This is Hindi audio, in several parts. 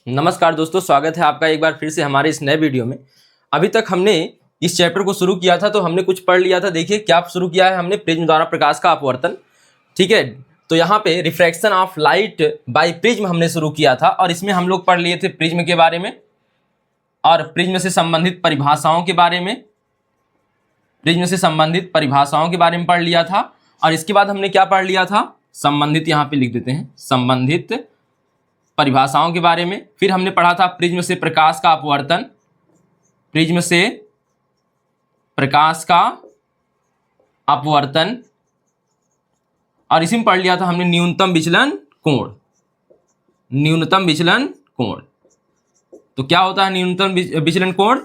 नमस्कार दोस्तों, स्वागत है आपका एक बार फिर से हमारे इस नए वीडियो में। अभी तक हमने इस चैप्टर को शुरू किया था तो हमने कुछ पढ़ लिया था। देखिए क्या शुरू किया है हमने, प्रिज्म द्वारा प्रकाश का अपवर्तन। ठीक है, तो यहाँ पे refraction of light by prism हमने शुरू किया था और इसमें हम लोग पढ़ लिए थे प्रिज्म के बारे में और प्रिज्म से संबंधित परिभाषाओं के बारे में। प्रिज्म से संबंधित परिभाषाओं के बारे में पढ़ लिया था और इसके बाद हमने क्या पढ़ लिया था, संबंधित, यहाँ पे लिख देते हैं, संबंधित परिभाषाओं के बारे में। फिर हमने पढ़ा था प्रिज्म से प्रकाश का अपवर्तन, प्रिज्म से प्रकाश का अपवर्तन, और इसी में पढ़ लिया था हमने न्यूनतम विचलन कोण। न्यूनतम विचलन कोण तो क्या होता है न्यूनतम विचलन कोण?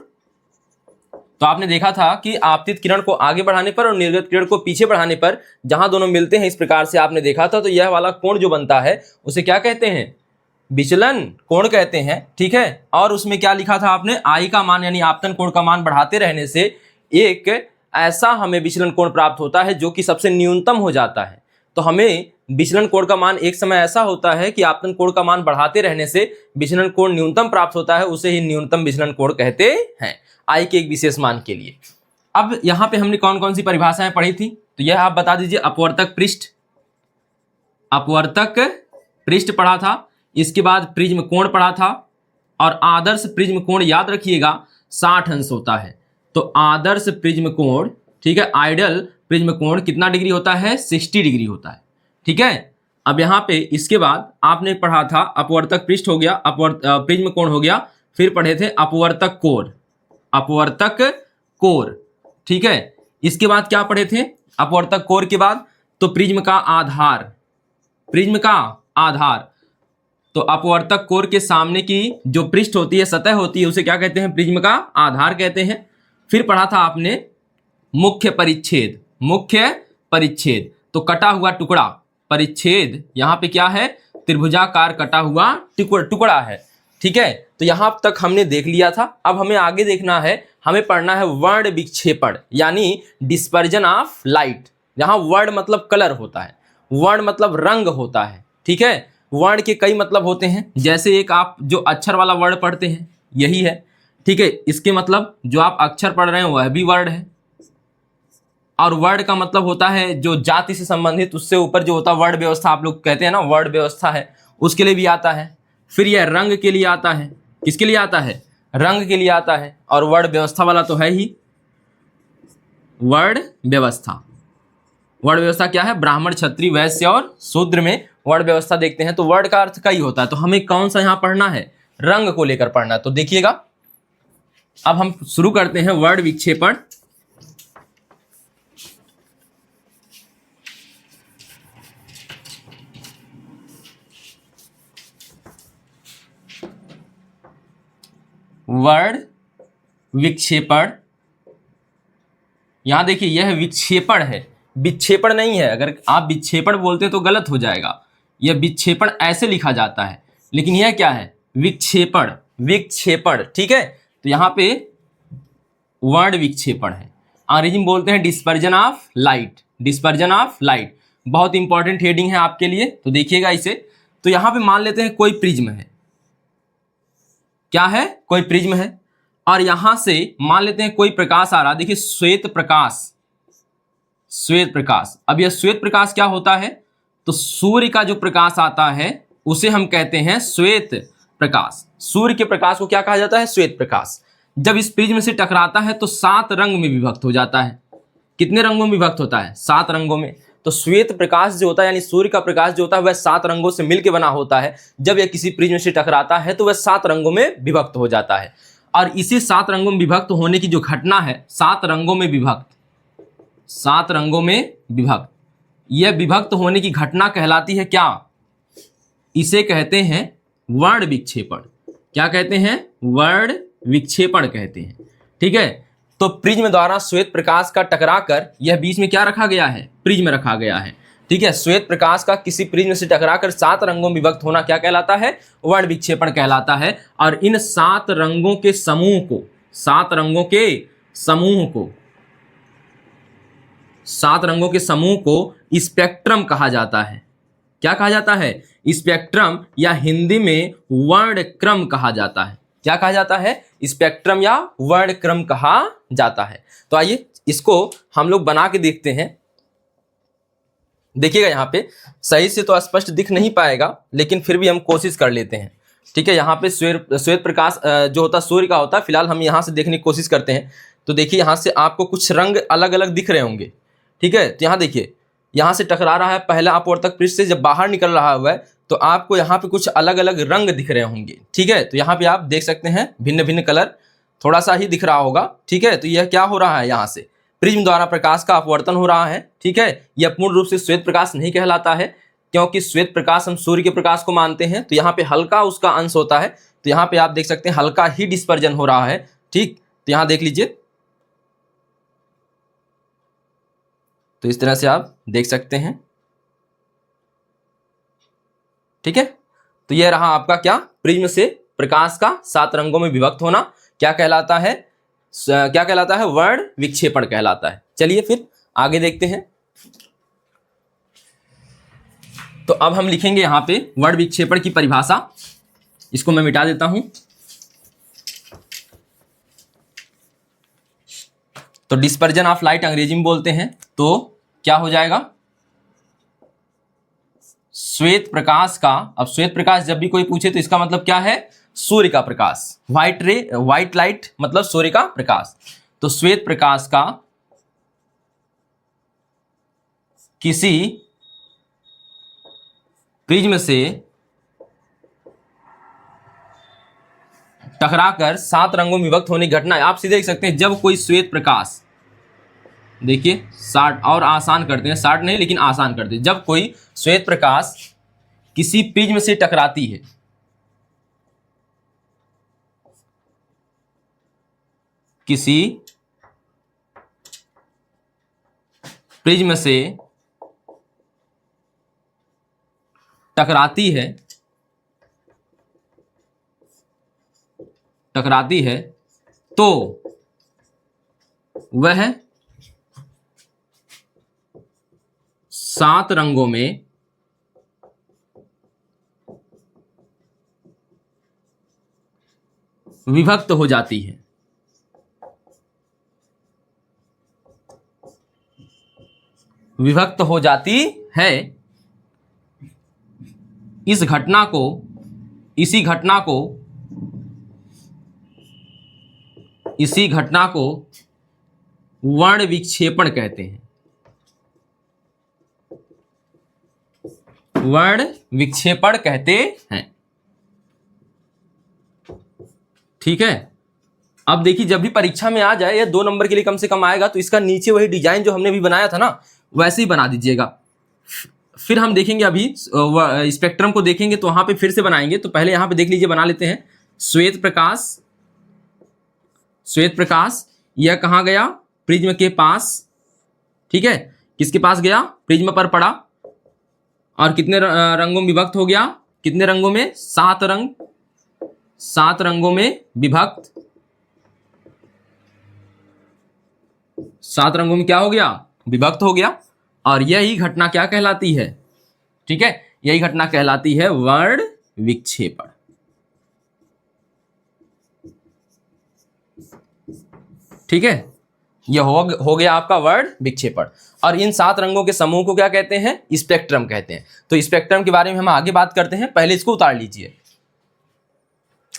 तो आपने देखा था कि आपतित किरण को आगे बढ़ाने पर और निर्गत किरण को पीछे बढ़ाने पर जहां दोनों मिलते हैं इस प्रकार से आपने देखा था, तो यह वाला कोण जो बनता है उसे क्या कहते हैं? विचलन कोण कहते हैं। ठीक है, और उसमें क्या लिखा था आपने? आई का मान यानी आपतन कोण का मान बढ़ाते रहने से एक ऐसा हमें विचलन कोण प्राप्त होता है जो कि सबसे न्यूनतम हो जाता है। तो हमें विचलन कोण का मान एक समय ऐसा होता है कि आपतन कोण का मान बढ़ाते रहने से विचलन कोण न्यूनतम प्राप्त होता है, उसे ही न्यूनतम विचलन कोण कहते हैं, आई के एक विशेष मान के लिए। अब यहाँ पे हमने कौन कौन सी परिभाषाएं पढ़ी थी, तो यह आप बता दीजिए। अपवर्तक पृष्ठ, अपवर्तक पृष्ठ पढ़ा था, इसके बाद प्रिज्म कोण पढ़ा था, और आदर्श प्रिज्म कोण याद रखिएगा 60 अंश होता है। तो आदर्श प्रिज्म कोण, ठीक है, आइडियल प्रिज्म कोण कितना डिग्री होता है? 60 डिग्री होता है। ठीक है, अब यहाँ पे इसके बाद आपने पढ़ा था अपवर्तक पृष्ठ हो गया, प्रिज्म कोण हो गया, फिर पढ़े थे अपवर्तक कोण, अपवर्तक कोण। ठीक है, इसके बाद क्या पढ़े थे? अपवर्तक कोण के बाद तो प्रिज्म का आधार, प्रिज्म का आधार। तो अपवर्तक कोण के सामने की जो पृष्ठ होती है, सतह होती है, उसे क्या कहते हैं? प्रिज्म का आधार कहते हैं। फिर पढ़ा था आपने मुख्य परिच्छेद, मुख्य परिच्छेद तो कटा हुआ टुकड़ा, परिच्छेद यहाँ पे क्या है? त्रिभुजाकार कटा हुआ टुकड़ा है। ठीक है, तो यहाँ तक हमने देख लिया था। अब हमें आगे देखना है, हमें पढ़ना है वर्ण विक्षेपण यानी डिस्पर्जन ऑफ लाइट। यहाँ वर्ण मतलब कलर होता है, वर्ण मतलब रंग होता है। ठीक है, वर्ण के कई मतलब होते हैं, जैसे एक आप जो अक्षर वाला वर्ण पढ़ते हैं यही है। ठीक है, इसके मतलब जो आप अक्षर पढ़ रहे हैं वह भी वर्ण है। और वर्ण का मतलब होता है जो जाति से संबंधित, उससे ऊपर जो होता है वर्ण व्यवस्था, आप लोग कहते हैं ना वर्ण व्यवस्था है, उसके लिए भी आता है। फिर यह रंग के लिए आता है, किसके लिए आता है? रंग के लिए आता है। और वर्ण व्यवस्था वाला तो है ही वर्ण व्यवस्था। वर्ण व्यवस्था क्या है? ब्राह्मण, क्षत्रिय, वैश्य और शूद्र में वर्ण व्यवस्था देखते हैं। तो वर्ण का अर्थ कई होता है, तो हमें कौन सा यहाँ पढ़ना है? रंग को लेकर पढ़ना है। तो देखिएगा, अब हम शुरू करते हैं वर्ण विक्षेपण। वर्ण विक्षेपण, यहां देखिए यह विक्षेपण है, विक्षेपण नहीं है। अगर आप विक्षेपण बोलते हैं तो गलत हो जाएगा, यह विक्षेपण ऐसे लिखा जाता है, लेकिन यह क्या है? विक्षेपण, विक्षेपण। ठीक है, तो यहाँ पे वर्ण विक्षेपण है। अंग्रेजी में बोलते हैं dispersion of light, dispersion of light. बहुत इंपॉर्टेंट हेडिंग है आपके लिए, तो देखिएगा इसे। तो यहाँ पे मान लेते हैं कोई प्रिज्म है, क्या है? कोई प्रिज्म है, और यहां से मान लेते हैं कोई प्रकाश आ रहा। देखिए श्वेत प्रकाश, श्वेत प्रकाश। अब यह श्वेत प्रकाश क्या होता है? तो सूर्य का जो प्रकाश आता है उसे हम कहते हैं श्वेत प्रकाश। सूर्य के प्रकाश को क्या कहा जाता है? श्वेत प्रकाश। जब इस प्रिज्म से टकराता है तो 7 रंग में विभक्त हो जाता है। कितने रंगों में विभक्त होता है? 7 रंगों में। तो श्वेत प्रकाश जो होता है यानी सूर्य का प्रकाश जो होता है वह 7 रंगों से मिलकर बना होता है। जब यह किसी प्रिज्म से टकराता है तो वह 7 रंगों में विभक्त हो जाता है। और इसी 7 रंगों में विभक्त होने की जो घटना है, 7 रंगों में विभक्त, 7 रंगों में विभक्त, यह विभक्त होने की घटना कहलाती है क्या? इसे कहते हैं वर्ण विक्षेपण। क्या कहते हैं? वर्ण विक्षेपण कहते हैं। ठीक है, तो प्रिज्म द्वारा श्वेत प्रकाश का टकराकर यह बीच में क्या रखा गया है? प्रिज्म रखा गया है। ठीक है, श्वेत प्रकाश का किसी प्रिज्म से टकराकर 7 रंगों में विभक्त होना क्या कहलाता है? वर्ण विक्षेपण कहलाता है। और इन 7 रंगों के समूह को, 7 रंगों के समूह को, 7 रंगों के समूह को स्पेक्ट्रम कहा जाता है। क्या कहा जाता है? स्पेक्ट्रम या हिंदी में वर्णक्रम कहा जाता है। क्या कहा जाता है? स्पेक्ट्रम या वर्णक्रम कहा जाता है। तो आइए इसको हम लोग बना के देखते हैं। देखिएगा यहाँ पे सही से तो स्पष्ट दिख नहीं पाएगा, लेकिन फिर भी हम कोशिश कर लेते हैं। ठीक है, यहाँ पे श्वेत प्रकाश जो होता है सूर्य का होता है। फिलहाल हम यहाँ से देखने की कोशिश करते हैं। तो देखिए यहाँ से आपको कुछ रंग अलग अलग दिख रहे होंगे। ठीक है, तो यहाँ देखिए, यहाँ से टकरा रहा है पहला अपवर्तक पृष्ठ से, जब बाहर निकल रहा हुआ है तो आपको यहाँ पे कुछ अलग अलग रंग दिख रहे होंगे। ठीक है, तो यहाँ पे आप देख सकते हैं भिन्न भिन्न कलर थोड़ा सा ही दिख रहा होगा। ठीक है, तो यह क्या हो रहा है, यहाँ से प्रिज्म द्वारा प्रकाश का अपवर्तन हो रहा है। ठीक है, यह पूर्ण रूप से श्वेत प्रकाश नहीं कहलाता है, क्योंकि श्वेत प्रकाश हम सूर्य के प्रकाश को मानते हैं। तो यहाँ पे हल्का उसका अंश होता है। तो यहाँ पे आप देख सकते हैं हल्का ही डिस्पर्जन हो रहा है। ठीक, तो यहाँ देख लीजिए, तो इस तरह से आप देख सकते हैं। ठीक है, तो यह रहा आपका क्या, प्रिज्म से प्रकाश का 7 रंगों में विभक्त होना। क्या कहलाता है? क्या कहलाता है? वर्ण विक्षेपण कहलाता है। चलिए फिर आगे देखते हैं। तो अब हम लिखेंगे यहाँ पे वर्ण विक्षेपण की परिभाषा। इसको मैं मिटा देता हूं। तो डिस्पर्जन ऑफ लाइट अंग्रेजी में बोलते हैं। तो क्या हो जाएगा? श्वेत प्रकाश का, अब श्वेत प्रकाश जब भी कोई पूछे तो इसका मतलब क्या है? सूर्य का प्रकाश। व्हाइट लाइट मतलब सूर्य का प्रकाश। तो श्वेत प्रकाश का किसी प्रिज्म से टकराकर 7 रंगों में विभक्त होने की घटना है। आप सीधे देख सकते हैं, जब कोई श्वेत प्रकाश, देखिए 60 और आसान करते हैं, 60 नहीं लेकिन आसान करते हैं। जब कोई श्वेत प्रकाश किसी प्रिज्म से टकराती है, किसी प्रिज्म से टकराती है तो वह 7 रंगों में विभक्त हो जाती है। विभक्त हो जाती है। इसी घटना को वर्ण विक्षेपण कहते हैं। वर्ण विक्षेपण कहते हैं। ठीक है, अब देखिए जब भी परीक्षा में आ जाए, या 2 नंबर के लिए कम से कम आएगा, तो इसका नीचे वही डिजाइन जो हमने भी बनाया था ना, वैसे ही बना दीजिएगा। फिर हम देखेंगे, अभी स्पेक्ट्रम को देखेंगे तो वहां पे फिर से बनाएंगे। तो पहले यहां पे देख लीजिए, बना लेते हैं। श्वेत प्रकाश यह कहां गया? प्रिज्म के पास। ठीक है, किसके पास गया? प्रिज्म पर पड़ा और कितने रंगों में विभक्त हो गया? कितने रंगों में? 7 रंग। 7 रंगों में विभक्त। 7 रंगों में क्या हो गया? विभक्त हो गया। और यही घटना क्या कहलाती है? ठीक है, यही घटना कहलाती है वर्ण विक्षेपण। ठीक है, यह हो गया आपका वर्ण विक्षेपण। और इन 7 रंगों के समूह को क्या कहते हैं? स्पेक्ट्रम कहते हैं। तो स्पेक्ट्रम के बारे में हम आगे बात करते हैं, पहले इसको उतार लीजिए।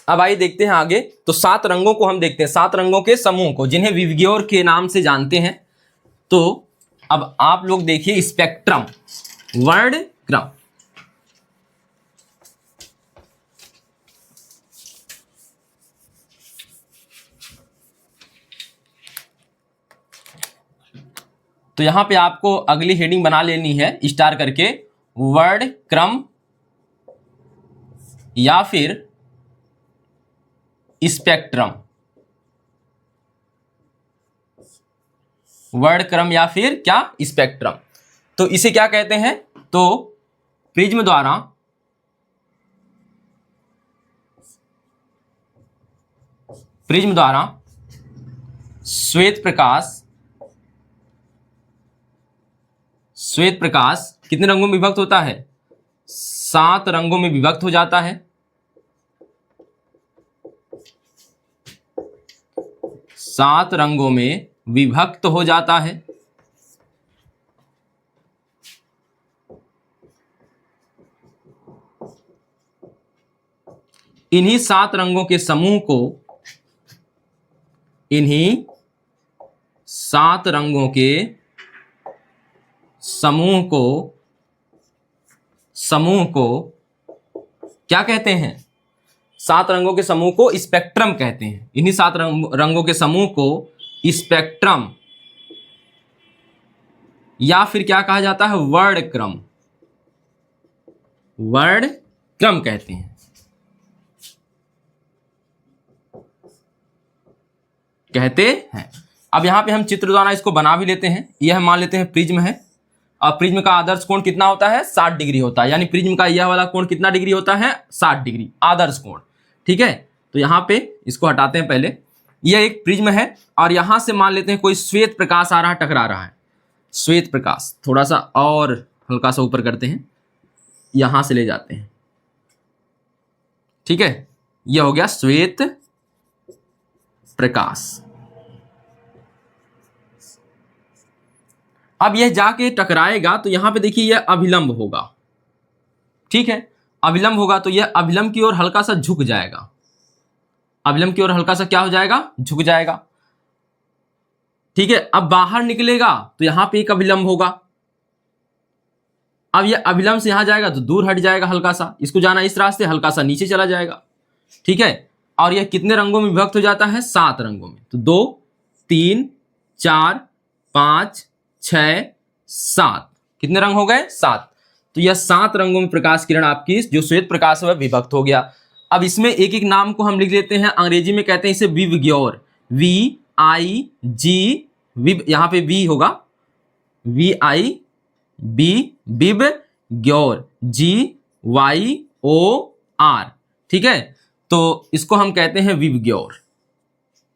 अब आइए देखते हैं आगे। तो 7 रंगों को हम देखते हैं, 7 रंगों के समूह को, जिन्हें विवग्योर के नाम से जानते हैं। तो अब आप लोग देखिए, स्पेक्ट्रम, वर्णक्रम। तो यहां पे आपको अगली हेडिंग बना लेनी है स्टार करके, वर्णक्रम या फिर स्पेक्ट्रम। वर्णक्रम या फिर क्या? स्पेक्ट्रम। तो इसे क्या कहते हैं? तो प्रिज्म द्वारा श्वेत प्रकाश कितने रंगों में विभक्त होता है? 7 रंगों में विभक्त हो जाता है। 7 रंगों में विभक्त हो जाता है। इन्हीं 7 रंगों के समूह को, इन्हीं 7 रंगों के समूह को क्या कहते हैं? 7 रंगों के समूह को स्पेक्ट्रम कहते हैं। इन्हीं 7 रंगों के समूह को स्पेक्ट्रम या फिर क्या कहा जाता है? वर्ण क्रम, वर्ण क्रम कहते हैं। अब यहां पे हम चित्र द्वारा इसको बना भी लेते हैं। यह मान लेते हैं प्रिज्म है, और प्रिज्म का आदर्श कोण कितना होता है? 60 डिग्री होता है। यानी प्रिज्म का यह वाला कोण कितना डिग्री होता है? 60 डिग्री आदर्श कोण। ठीक है, तो यहां पे इसको हटाते हैं पहले। यह एक प्रिज्म है और यहां से मान लेते हैं कोई श्वेत प्रकाश आ रहा है, टकरा रहा है। श्वेत प्रकाश थोड़ा सा और हल्का सा ऊपर करते हैं, यहां से ले जाते हैं। ठीक है, यह हो गया श्वेत प्रकाश। अब यह जाके टकराएगा तो यहां पे देखिए यह अभिलंब होगा। ठीक है, अभिलंब होगा तो यह अभिलंब की ओर हल्का सा झुक जाएगा। अभिलंब की ओर हल्का सा क्या हो जाएगा? झुक जाएगा। ठीक है, अब बाहर निकलेगा तो यहां पे एक अभिलंब होगा। अब यह अभिलंब से यहां जाएगा तो दूर हट जाएगा हल्का सा, इसको जाना इस रास्ते, हल्का सा नीचे चला जाएगा। ठीक है, और यह कितने रंगों में विभक्त हो जाता है? 7 रंगों में। तो 2 3 4 5 6 7, कितने रंग हो गए? 7। तो यह 7 रंगों में प्रकाश किरण आपकी जो श्वेत प्रकाश है वह विभक्त हो गया। अब इसमें एक एक नाम को हम लिख लेते हैं। अंग्रेजी में कहते हैं इसे विबग्योर, VIG, विब, यहां पे वी होगा, VIB, विबग्योर, GYOR। ठीक है, तो इसको हम कहते हैं विबग्योर।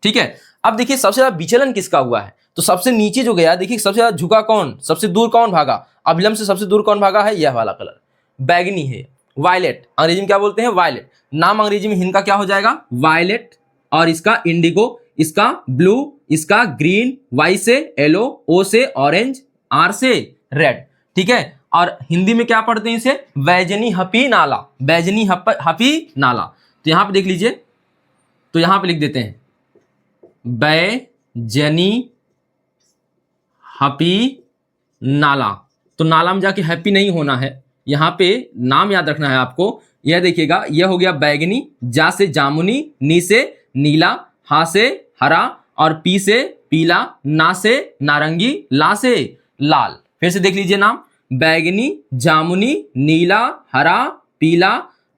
ठीक है, अब देखिए सबसे ज्यादा विचलन किसका हुआ है? तो सबसे नीचे जो गया, देखिए सबसे ज्यादा झुका कौन, सबसे दूर कौन भागा? अभिलंब से सबसे दूर कौन भागा है? यह वाला कलर बैगनी है, वायलेट। अंग्रेजी में क्या बोलते हैं? वायलेट। नाम अंग्रेजी में इनका क्या हो जाएगा? वायलेट, और इसका इंडिगो, इसका ब्लू, इसका ग्रीन, Y से येलो, O से ऑरेंज, R से रेड। ठीक है, और हिंदी में क्या पढ़ते हैं इसे? बैजनी हपी नाला, बैजनी हपी नाला। तो यहां पे देख लीजिए, तो यहां पे लिख देते हैं बैजनी हपी नाला। तो नाला में जाके हैप्पी नहीं होना है, यहां पे नाम याद रखना है आपको। यह देखिएगा, यह हो गया बैगनी, जा से जामुनी, नी से नीला, हा से हरा, और पी से पीला, ना से नारंगी, ला से लाल। फिर से देख लीजिए नाम, बैगनी, जामुनी, नीला, हरा, पीला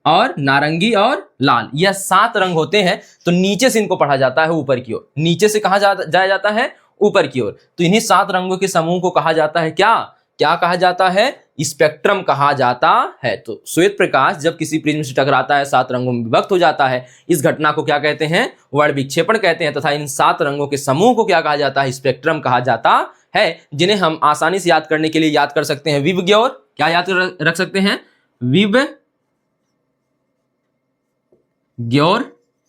और नारंगी और लाल। यह 7 रंग होते हैं। तो नीचे से इनको पढ़ा जाता है ऊपर की ओर। नीचे से कहा जाया जाता है? ऊपर की ओर। तो इन्हीं 7 रंगों के समूह को कहा जाता है क्या? क्या कहा जाता है? स्पेक्ट्रम कहा जाता है। तो श्वेत प्रकाश जब किसी प्रिज्म से टकराता है 7 रंगों में विभक्त हो जाता है। इस घटना को क्या कहते हैं? वर्ण विक्षेपण कहते हैं। तथा इन 7 रंगों के समूह को क्या कहा जाता है? स्पेक्ट्रम कहा जाता है, जिन्हें हम आसानी से याद करने के लिए याद कर सकते हैं विबग्योर। क्या याद रख सकते हैं? विबग्योर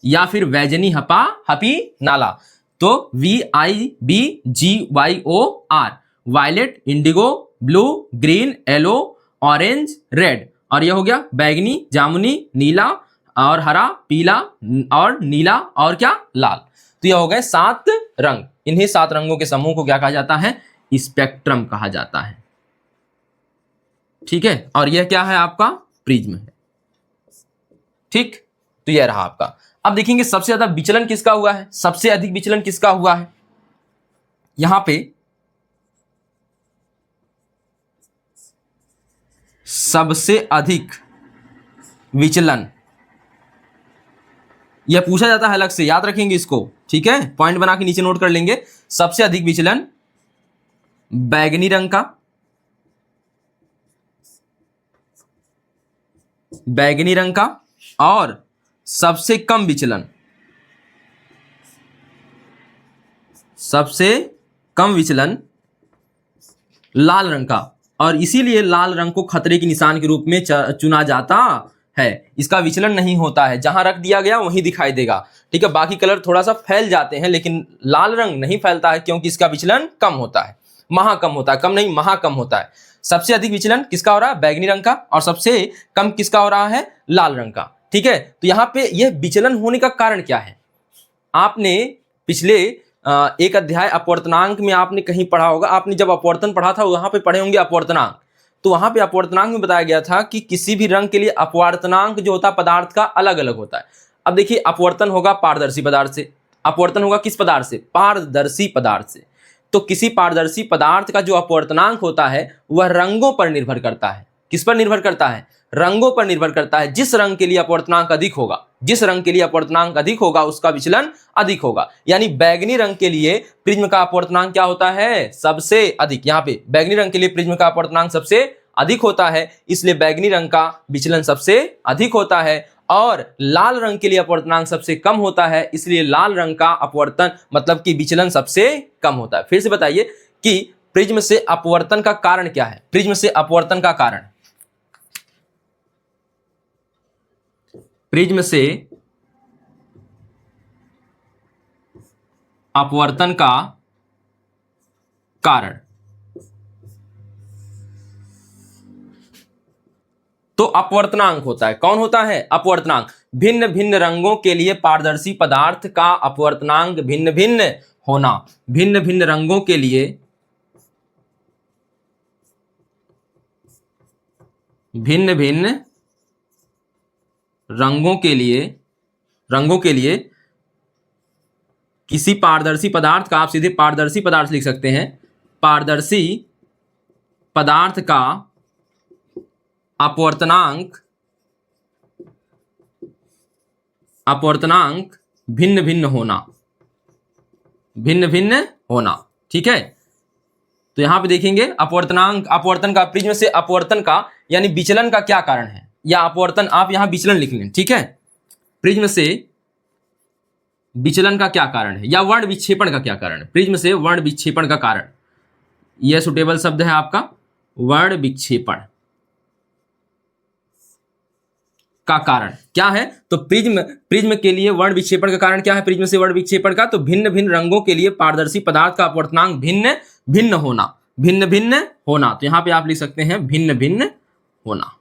या फिर बैजनी हपी नाला। तो VIBGYOR, violet, indigo, blue, green, yellow, orange, red. और यह हो गया बैगनी, जामुनी, नीला और हरा, पीला और नीला और क्या? लाल। तो यह हो गए 7 रंग। इन्हीं 7 रंगों के समूह को क्या कहा जाता है? स्पेक्ट्रम कहा जाता है। ठीक है, और यह क्या है? आपका प्रिज्म है। ठीक, तो यह रहा आपका। अब देखेंगे सबसे ज्यादा विचलन किसका हुआ है? सबसे अधिक विचलन किसका हुआ है? यहां पे सबसे अधिक विचलन यह पूछा जाता है अलग से, याद रखेंगे इसको। ठीक है, पॉइंट बना के नीचे नोट कर लेंगे। सबसे अधिक विचलन बैगनी रंग का, बैगनी रंग का, और सबसे कम विचलन, सबसे कम विचलन लाल रंग का, और इसीलिए लाल रंग को खतरे के निशान के रूप में चुना जाता है। इसका विचलन नहीं होता है, जहां रख दिया गया वहीं दिखाई देगा, ठीक है। बाकी कलर थोड़ा सा फैल जाते हैं, लेकिन लाल रंग नहीं फैलता है, क्योंकि इसका विचलन कम होता है, महा कम होता है, कम नहीं महा कम होता है। सबसे अधिक विचलन किसका हो रहा है? बैगनी रंग का, और सबसे कम किसका हो रहा है? लाल रंग का, ठीक है। तो यहाँ पे यह विचलन होने का कारण क्या है? आपने पिछले एक अध्याय अपवर्तनांक में आपने कहीं पढ़ा होगा, आपने जब अपवर्तन पढ़ा था वहां पे पढ़े होंगे अपवर्तनांक। तो वहां पे अपवर्तनांक में बताया गया था कि किसी भी रंग के लिए अपवर्तनांक जो होता है पदार्थ का अलग अलग होता है। अब देखिए, अपवर्तन होगा पारदर्शी पदार्थ से, अपवर्तन होगा किस पदार्थ से? पारदर्शी पदार्थ से। तो किसी पारदर्शी पदार्थ का जो अपवर्तनांक होता है वह रंगों पर निर्भर करता है। किस पर निर्भर करता है? रंगों पर निर्भर करता है। जिस रंग के लिए अपवर्तनांक अधिक होगा, जिस रंग के लिए अपवर्तनांक अधिक होगा उसका विचलन अधिक होगा। यानी बैगनी रंग के लिए प्रिज्म का अपवर्तनांक क्या होता है? सबसे अधिक। यहाँ पे बैगनी रंग के लिए प्रिज्म का अपवर्तनांक सबसे अधिक होता है, इसलिए बैगनी रंग का विचलन सबसे अधिक होता है। और लाल रंग के लिए अपवर्तनांक सबसे कम होता है, इसलिए लाल रंग का अपवर्तन मतलब कि विचलन सबसे कम होता है। फिर से बताइए कि प्रिज्म से अपवर्तन का कारण क्या है? प्रिज्म से अपवर्तन का कारण, प्रिज्म से अपवर्तन का कारण, तो अपवर्तनांक होता है। कौन होता है? अपवर्तनांक। भिन्न भिन्न रंगों के लिए पारदर्शी पदार्थ का अपवर्तनांक भिन्न भिन्न होना। भिन्न भिन्न रंगों के लिए, भिन्न भिन्न रंगों के लिए किसी पारदर्शी पदार्थ का, आप सीधे पारदर्शी पदार्थ लिख सकते हैं, पारदर्शी पदार्थ का अपवर्तनांक भिन्न भिन्न होना, भिन्न भिन्न होना, ठीक है। तो यहां पे देखेंगे अपवर्तनांक, अपवर्तन का, प्रिज्म से अपवर्तन का यानी विचलन का क्या कारण है, या अपवर्तन, आप यहां विचलन लिख लें, ठीक है। प्रिज्म से विचलन का क्या कारण है, या वर्ण विक्षेपण का क्या कारण है? प्रिज्म से वर्ण विक्षेपण का कारण, यह सुटेबल शब्द है आपका, वर्ण विक्षेपण का कारण क्या है? तो प्रिज्म के लिए वर्ण विक्षेपण का कारण क्या है? प्रिज्म से वर्ण विक्षेपण का, तो भिन्न भिन्न रंगों के लिए पारदर्शी पदार्थ का अपवर्तनांक भिन्न भिन्न होना, भिन्न भिन्न होना। तो यहां पे आप लिख सकते हैं भिन्न भिन्न होना,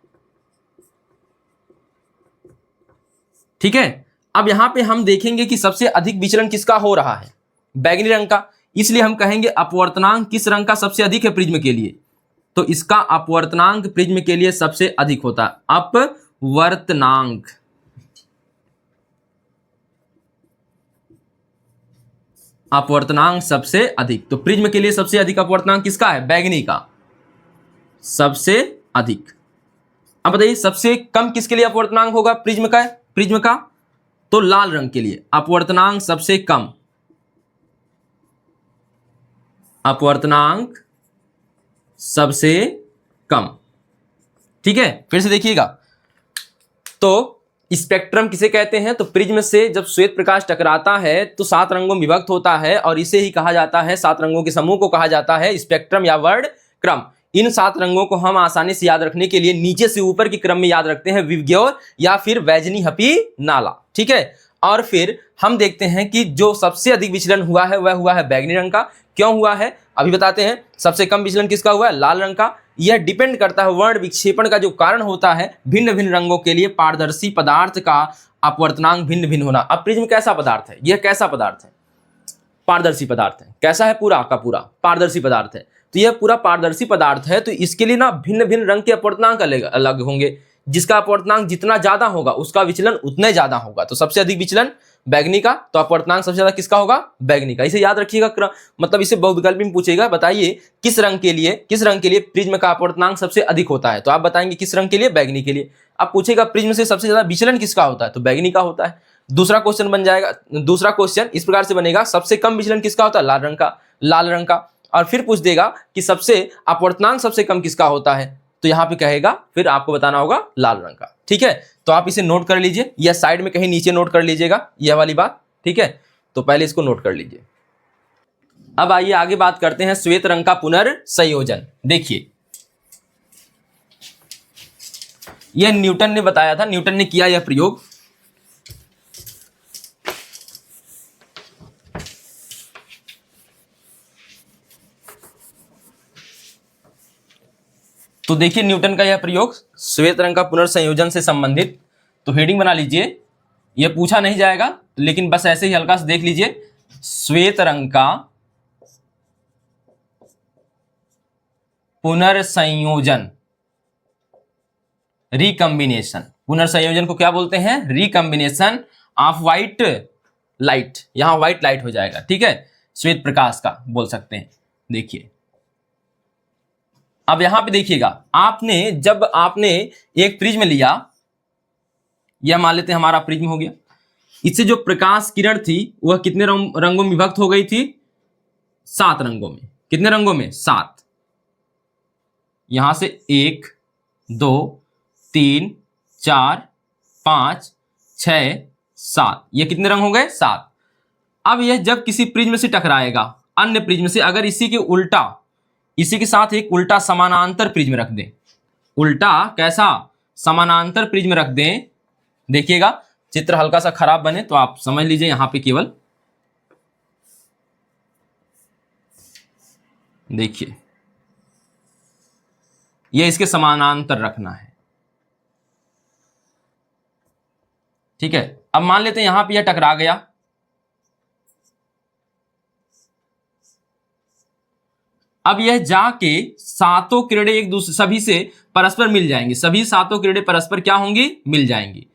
ठीक है। अब यहां पे हम देखेंगे कि सबसे अधिक विचलन किसका हो रहा है? बैगनी रंग का। इसलिए हम कहेंगे अपवर्तनांक किस रंग का सबसे अधिक है प्रिज्म के लिए? तो इसका अपवर्तनांक प्रिज्म के लिए सबसे अधिक होता है। अपवर्तनांक, अपवर्तनांक सबसे अधिक, तो प्रिज्म के लिए सबसे अधिक अपवर्तनांक किसका है? बैगनी का सबसे अधिक। अब बताइए सबसे कम किसके लिए अपवर्तनांक होगा प्रिज्म का? तो लाल रंग के लिए अपवर्तनांक सबसे कम, अपवर्तनांक सबसे कम, ठीक है। फिर से देखिएगा, तो स्पेक्ट्रम किसे कहते हैं? तो प्रिज्म से जब श्वेत प्रकाश टकराता है तो 7 रंगों में विभक्त होता है, और इसे ही कहा जाता है, 7 रंगों के समूह को कहा जाता है स्पेक्ट्रम या वर्ण क्रम। इन 7 रंगों को हम आसानी से याद रखने के लिए नीचे से ऊपर के क्रम में याद रखते हैं, विबग्योर या फिर वैजनी हपी नाला, ठीक है। और फिर हम देखते हैं कि जो सबसे अधिक विचलन हुआ है वह हुआ है बैगनी रंग का। क्यों हुआ है अभी बताते हैं। सबसे कम विचलन किसका हुआ है? लाल रंग का। यह डिपेंड करता है वर्ण विक्षेपण का जो कारण होता है, भिन्न भिन्न रंगों के लिए पारदर्शी पदार्थ का अपवर्तनांक भिन्न भिन्न होना। अब प्रिज्म कैसा पदार्थ है? यह कैसा पदार्थ है? पारदर्शी पदार्थ है। कैसा है? पूरा का पूरा पारदर्शी पदार्थ है। तो यह पूरा पारदर्शी पदार्थ है, तो इसके लिए ना भिन्न भिन्न रंग के अपवर्तनांक अलग अलग होंगे। जिसका अपवर्तनांक जितना ज्यादा होगा उसका विचलन उतना ही ज्यादा होगा। तो सबसे अधिक विचलन बैगनी का, तो अपवर्तनांक सबसे ज्यादा किसका होगा? बैगनी का। इसे याद रखिएगा, मतलब इसे बहुविकल्पी में पूछेगा, बताइए किस रंग के लिए प्रिज्म का अपवर्तनांक सबसे अधिक होता है? तो आप बताएंगे किस रंग के लिए? बैगनी के लिए। अब पूछेगा प्रिज्म से सबसे ज्यादा विचलन किसका होता है? तो बैगनी का होता है। दूसरा क्वेश्चन बन जाएगा, दूसरा क्वेश्चन इस प्रकार से बनेगा, सबसे कम विचलन किसका होता है? लाल रंग का। और फिर पूछ देगा कि सबसे अपवर्तनांक सबसे कम किसका होता है? तो यहां पे कहेगा, फिर आपको बताना होगा लाल रंग का, ठीक है। तो आप इसे नोट कर लीजिए, या साइड में कहीं नीचे नोट कर लीजिएगा यह वाली बात, ठीक है। तो पहले इसको नोट कर लीजिए। अब आइए आगे बात करते हैं श्वेत रंग का पुनर्संयोजन। देखिए यह न्यूटन ने बताया था, न्यूटन ने किया यह प्रयोग। तो देखिए न्यूटन का यह प्रयोग श्वेत रंग का पुनर्संयोजन से संबंधित। तो हेडिंग बना लीजिए, यह पूछा नहीं जाएगा लेकिन बस ऐसे ही हल्का सा देख लीजिए, श्वेत रंग का पुनर्संयोजन, रिकम्बिनेशन। पुनर्संयोजन को क्या बोलते हैं? Recombination of white light. यहां व्हाइट लाइट हो जाएगा, ठीक है, श्वेत प्रकाश का बोल सकते हैं। देखिए अब यहां पे देखिएगा, जब आपने एक प्रिज्म लिया, यह मान लेते हैं हमारा प्रिज्म हो गया, इससे जो प्रकाश किरण थी वह कितने रंगों में विभक्त हो गई थी? 7 रंगों में। कितने रंगों में? 7। यहां से 1 2 3 4 5 6 7, ये कितने रंग हो गए? 7। अब यह जब किसी प्रिज्म से टकराएगा अन्य प्रिज्म से, अगर इसी के उल्टा, इसी के साथ एक उल्टा समानांतर प्रिज्म रख दें, उल्टा कैसा? समानांतर प्रिज्म रख दें। देखिएगा चित्र हल्का सा खराब बने तो आप समझ लीजिए, यहां पे केवल देखिए ये इसके समानांतर रखना है, ठीक है। अब मान लेते हैं यहां पे यह टकरा गया, अब यह जाके सातों किरणें एक दूसरे सभी से परस्पर मिल जाएंगी, सभी सातों किरणें परस्पर क्या होंगी? मिल जाएंगी।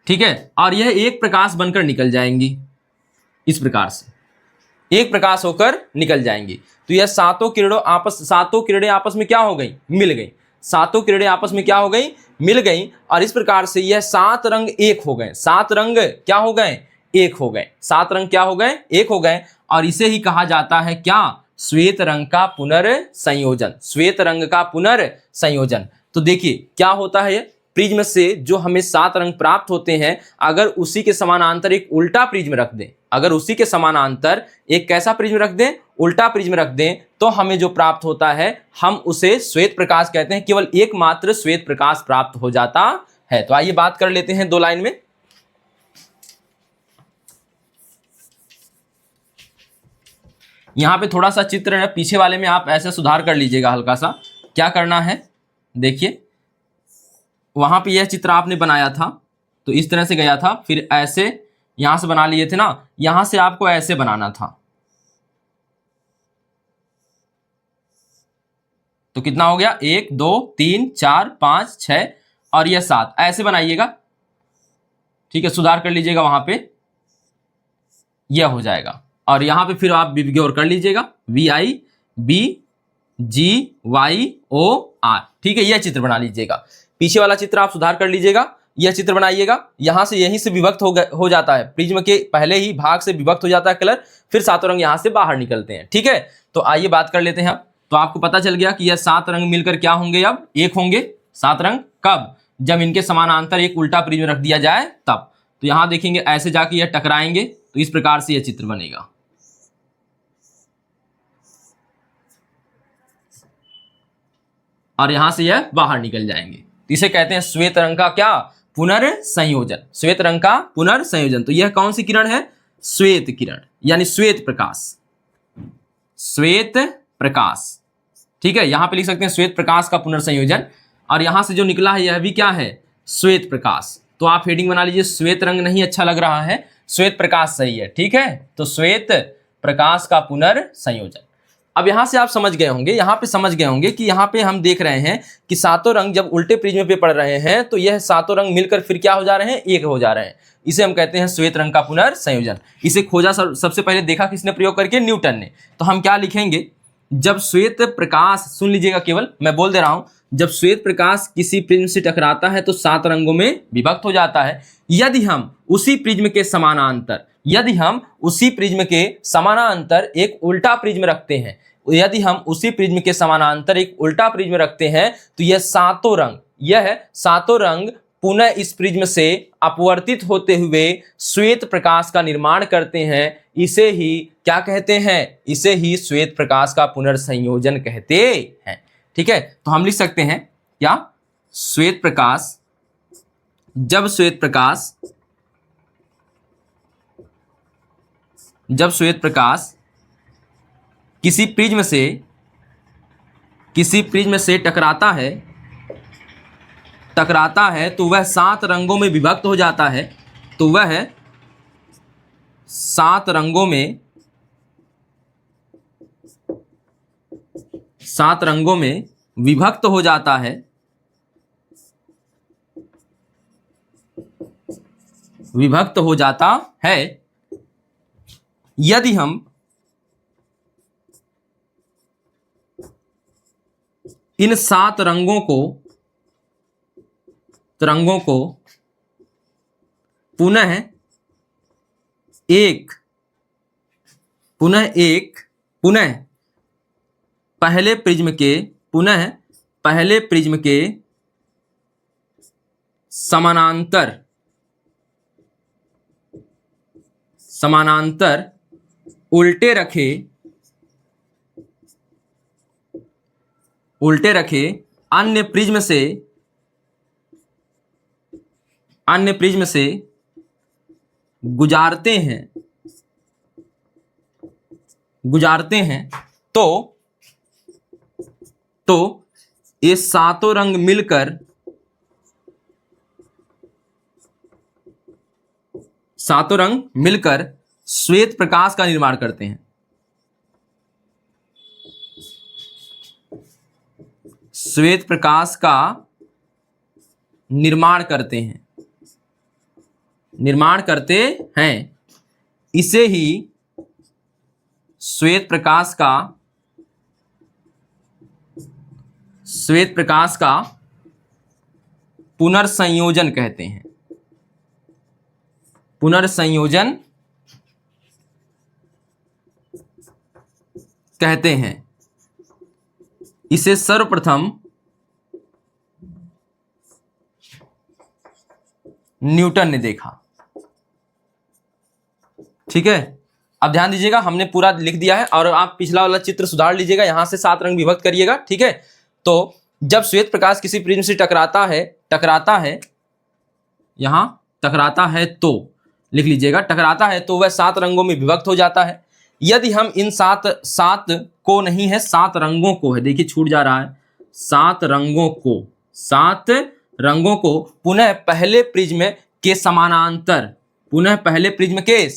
ठीक है, और यह एक प्रकाश बनकर निकल जाएंगी, इस प्रकार से एक प्रकाश होकर निकल जाएंगी। तो यह सातों किरणें आपस में क्या हो गई? मिल गई। सातों किरणें आपस में क्या हो गई? मिल गई। और इस प्रकार से यह 7 रंग एक हो गए। 7 रंग क्या हो गए? एक हो गए। 7 रंग क्या हो गए? एक हो गए। और इसे ही कहा जाता है क्या? श्वेत रंग का पुनर्संयोजन। श्वेत रंग का पुनर्संयोजन। तो देखिए क्या होता है, प्रिज्म से जो हमें 7 रंग प्राप्त होते हैं, अगर उसी के समानांतर एक उल्टा प्रिज्म रख दें, अगर उसी के समानांतर एक कैसा प्रिज्म रख दें? उल्टा प्रिज्म रख दें, तो हमें जो प्राप्त होता है हम उसे श्वेत प्रकाश कहते हैं। केवल एकमात्र श्वेत प्रकाश प्राप्त हो जाता है। तो आइए बात कर लेते हैं 2 लाइन में। यहां पे थोड़ा सा चित्र है, पीछे वाले में आप ऐसे सुधार कर लीजिएगा हल्का सा। क्या करना है? देखिए वहां पे यह चित्र आपने बनाया था तो इस तरह से गया था, फिर ऐसे यहां से बना लिए थे ना, यहां से आपको ऐसे बनाना था। तो कितना हो गया? 1 2 3 4 5 6 और यह 7, ऐसे बनाइएगा। ठीक है, सुधार कर लीजिएगा वहां पे, यह हो जाएगा। और यहां पे फिर आप विग्योर कर लीजिएगा, VIBGYOR। ठीक है, यह चित्र बना लीजिएगा। पीछे वाला चित्र आप सुधार कर लीजिएगा, यह चित्र बनाइएगा। यहां से यहीं से विभक्त हो जाता है, प्रिज्म के पहले ही भाग से विभक्त हो जाता है कलर, फिर 7 रंग यहां से बाहर निकलते हैं। ठीक है, तो आइए बात कर लेते हैं अब। तो आपको पता चल गया कि यह 7 रंग मिलकर क्या होंगे? अब एक होंगे 7 रंग। कब? जब इनके समानांतर एक उल्टा प्रिज्म रख दिया जाए तब। तो यहां देखेंगे ऐसे जाके यह टकराएंगे, तो इस प्रकार से यह चित्र बनेगा। और यहां से यह बाहर निकल जाएंगे। तो इसे कहते हैं श्वेत रंग का क्या? पुनर्संयोजन। श्वेत रंग का पुनर्संयोजन। तो यह कौन सी किरण है? श्वेत किरण, यानी श्वेत प्रकाश। श्वेत प्रकाश, ठीक है, यहां पे लिख सकते हैं श्वेत प्रकाश का पुनर्संयोजन। और यहां से जो निकला है यह भी क्या है? श्वेत प्रकाश। तो आप हेडिंग बना लीजिए, श्वेत रंग नहीं अच्छा लग रहा है, श्वेत प्रकाश सही है। ठीक है, तो श्वेत प्रकाश का पुनर्संयोजन। अब यहां से आप समझ गए होंगे, यहां पे समझ गए होंगे कि यहां पे हम देख रहे हैं कि 7 रंग जब उल्टे प्रिज्म पे पड़ रहे हैं तो यह 7 रंग मिलकर फिर क्या हो जा रहे हैं? एक हो जा रहे हैं। इसे हम कहते हैं श्वेत रंग का पुनर्संयोजन। इसे खोजा सबसे पहले देखा किसने प्रयोग करके? न्यूटन ने। तो हम क्या लिखेंगे? जब श्वेत प्रकाश, सुन लीजिएगा, केवल मैं बोल दे रहा हूं, जब श्वेत प्रकाश किसी प्रिज्म से टकराता है तो 7 रंगों में विभक्त हो जाता है। यदि हम उसी प्रिज्म के समानांतर एक उल्टा प्रिज्म रखते हैं, यदि हम उसी प्रिज्म के समानांतर एक उल्टा प्रिज्म रखते हैं तो यह सातों रंग पुनः इस प्रिज्म से अपवर्तित होते हुए श्वेत प्रकाश का निर्माण करते हैं, इसे ही क्या कहते हैं? इसे ही श्वेत प्रकाश का पुनर्संयोजन कहते हैं। ठीक है, तो हम लिख सकते हैं क्या? श्वेत प्रकाश, जब श्वेत प्रकाश किसी प्रिज्म से टकराता है तो वह 7 रंगों में विभक्त हो जाता है। तो वह 7 रंगों में विभक्त हो जाता है। यदि हम इन 7 रंगों को पुनः पहले प्रिज्म के समानांतर उल्टे रखे अन्य प्रिज्म से गुजारते हैं तो ये 7 रंग मिलकर श्वेत प्रकाश का निर्माण करते हैं। श्वेत प्रकाश का निर्माण करते हैं, इसे ही श्वेत प्रकाश का पुनर्संयोजन कहते हैं। इसे सर्वप्रथम न्यूटन ने देखा। ठीक है, अब ध्यान दीजिएगा, हमने पूरा लिख दिया है और आप पिछला वाला चित्र सुधार लीजिएगा, यहां से 7 रंग विभक्त करिएगा। ठीक है, तो जब श्वेत प्रकाश किसी प्रिज्म से टकराता है तो लिख लीजिएगा, टकराता है तो वह 7 रंगों में विभक्त हो जाता है। यदि हम इन 7 को नहीं है, 7 रंगों को है, देखिए छूट जा रहा है, 7 रंगों को पुनः पहले प्रिज्म के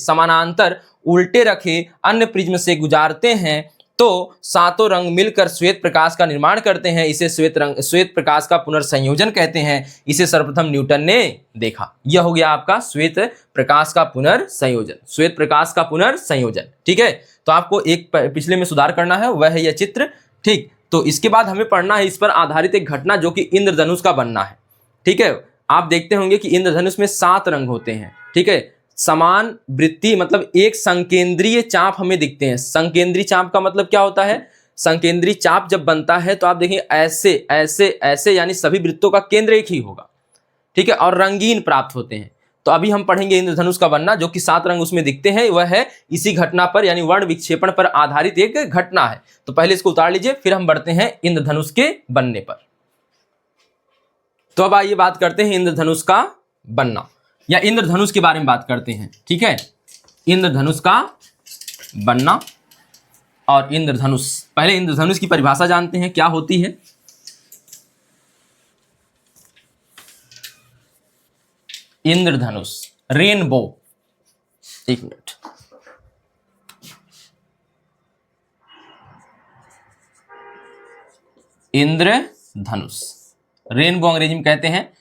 समानांतर उल्टे रखे अन्य प्रिज्म से गुजारते हैं तो 7 रंग मिलकर श्वेत प्रकाश का निर्माण करते हैं। इसे श्वेत प्रकाश का पुनर्संयोजन कहते हैं। इसे सर्वप्रथम न्यूटन ने देखा। यह हो गया आपका श्वेत प्रकाश का पुनर्संयोजन। ठीक है, तो आपको एक पिछले में सुधार करना है, वह है यह चित्र। ठीक, तो इसके बाद हमें पढ़ना है इस पर आधारित एक घटना जो कि इंद्रधनुष का बनना है। ठीक है, आप देखते होंगे कि इंद्रधनुष में 7 रंग होते हैं। ठीक है, समान वृत्ति मतलब एक संकेंद्रीय चाप हमें दिखते हैं। संकेंद्रीय चाप का मतलब क्या होता है? संकेंद्रीय चाप जब बनता है तो आप देखेंगे ऐसे ऐसे ऐसे, यानी सभी वृत्तों का केंद्र एक ही होगा। ठीक है, और रंगीन प्राप्त होते हैं। तो अभी हम पढ़ेंगे इंद्रधनुष का बनना, जो कि 7 रंग उसमें दिखते हैं। वह है इसी घटना पर यानी वर्ण विक्षेपण पर आधारित एक घटना है। तो पहले इसको उतार लीजिए, फिर हम बढ़ते हैं इंद्रधनुष के बनने पर। तो अब आइए बात करते हैं इंद्रधनुष का बनना या इंद्रधनुष के बारे में बात करते हैं। ठीक है, इंद्रधनुष का बनना और इंद्रधनुष, पहले इंद्रधनुष की परिभाषा जानते हैं क्या होती है। इंद्रधनुष, रेनबो, एक मिनट, इंद्रधनुष, रेनबो अंग्रेजी में कहते हैं।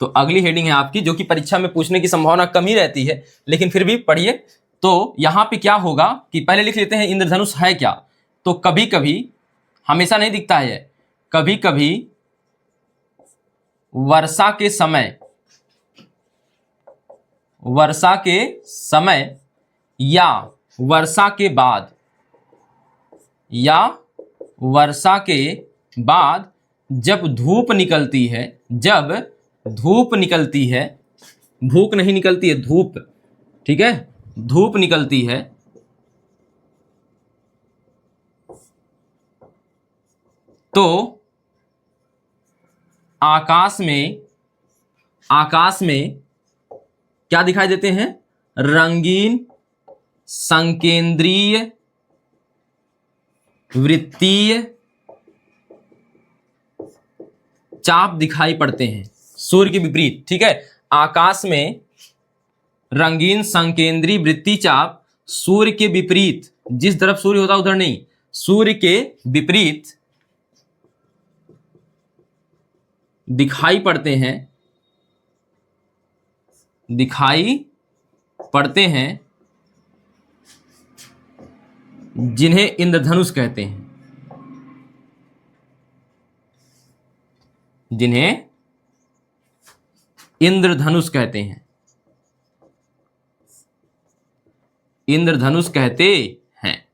तो अगली हेडिंग है आपकी, जो कि परीक्षा में पूछने की संभावना कम ही रहती है, लेकिन फिर भी पढ़िए। तो यहां पे क्या होगा कि पहले लिख लेते हैं इंद्रधनुष है क्या। तो कभी कभी, हमेशा नहीं दिखता है, कभी कभी वर्षा के समय या वर्षा के बाद जब धूप निकलती है, धूप निकलती है, भूख नहीं निकलती है, धूप, ठीक है, धूप निकलती है तो आकाश में क्या दिखाई देते हैं? रंगीन संकेंद्रीय वृत्तीय चाप दिखाई पड़ते हैं, सूर्य के विपरीत, ठीक है। आकाश में रंगीन संकेंद्रीय वृत्तीय चाप सूर्य के विपरीत, जिस तरफ सूर्य होता उधर नहीं, सूर्य के विपरीत दिखाई पड़ते हैं, जिन्हें इंद्रधनुष कहते हैं, जिन्हें इंद्रधनुष कहते हैं, इंद्रधनुष कहते हैं,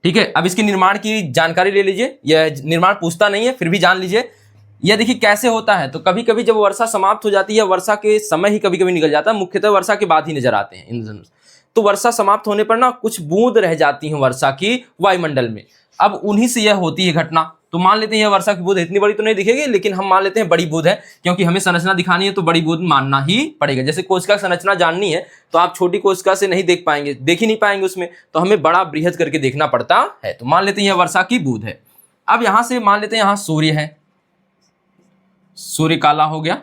ठीक है। अब इसके निर्माण की जानकारी ले लीजिए, यह निर्माण पूछता नहीं है फिर भी जान लीजिए। यह देखिए कैसे होता है, तो कभी कभी जब वर्षा समाप्त हो जाती है, वर्षा के समय ही कभी कभी निकल जाता है, मुख्यतः वर्षा के बाद ही नजर आते हैं इंद्रधनुष। तो वर्षा समाप्त होने पर ना कुछ बूंद रह जाती हैं वर्षा की वायुमंडल में, अब उन्हीं से यह होती है घटना। तो मान लेते हैं यह वर्षा की बूंद इतनी बड़ी तो नहीं दिखेगी, लेकिन हम मान लेते हैं बड़ी बूंद है, क्योंकि हमें संरचना दिखानी है तो बड़ी बूंद मानना ही पड़ेगा। जैसे कोशिका संरचना जाननी है तो आप छोटी कोशिका से नहीं देख पाएंगे, देख ही नहीं पाएंगे उसमें, तो हमें बड़ा बृहद करके देखना पड़ता है। तो मान लेते हैं यह वर्षा की बूंद है। अब यहां से मान लेते हैं यहां सूर्य है, सूर्य काला हो गया,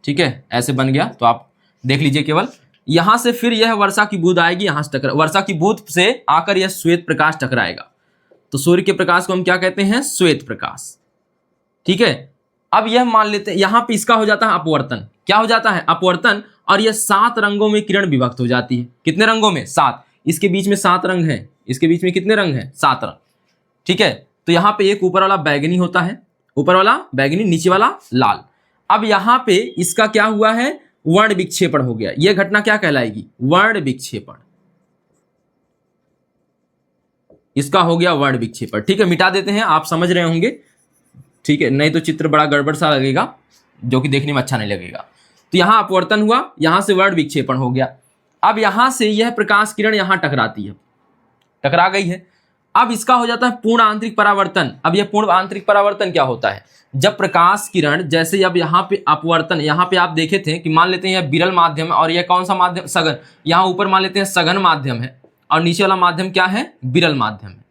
ठीक है, ऐसे बन गया, तो आप देख लीजिए केवल। यहां से फिर यह वर्षा की बूंद आएगी, यहां से वर्षा की बूंद से आकर यह श्वेत प्रकाश टकराएगा, तो सूर्य के प्रकाश को हम क्या कहते हैं? श्वेत प्रकाश, ठीक है। अब यह मान लेते हैं यहां पे इसका हो जाता है अपवर्तन। क्या हो जाता है? अपवर्तन, और यह 7 रंगों में किरण विभक्त हो जाती है। कितने रंगों में? 7। इसके बीच में 7 रंग हैं, इसके बीच में कितने रंग हैं? 7 रंग, ठीक है। तो यहां पे एक ऊपर वाला बैगनी होता है, ऊपर वाला बैगनी, नीचे वाला लाल। अब यहां पे इसका क्या हुआ है? वर्ण विक्षेपण हो गया। यह घटना क्या कहलाएगी? वर्ण विक्षेपण, इसका हो गया वर्ण विक्षेपण, ठीक है। मिटा देते हैं, आप समझ रहे होंगे, ठीक है, नहीं तो चित्र बड़ा गड़बड़ सा लगेगा, जो कि देखने में अच्छा नहीं लगेगा। तो यहां अपवर्तन हुआ, यहां से वर्ण विक्षेपण हो गया। अब यहां से यह प्रकाश किरण यहां टकराती है, टकरा गई है। अब इसका हो जाता है पूर्ण आंतरिक परावर्तन। अब यह पूर्ण आंतरिक परावर्तन क्या होता है? जब प्रकाश किरण, जैसे अब यहाँ पे अपवर्तन, यहाँ पे आप देखे थे कि मान लेते हैं यह विरल माध्यम है और यह कौन सा माध्यम? सघन। यहाँ ऊपर मान लेते हैं सघन माध्यम है और नीचे वाला माध्यम क्या है? विरल माध्यम है।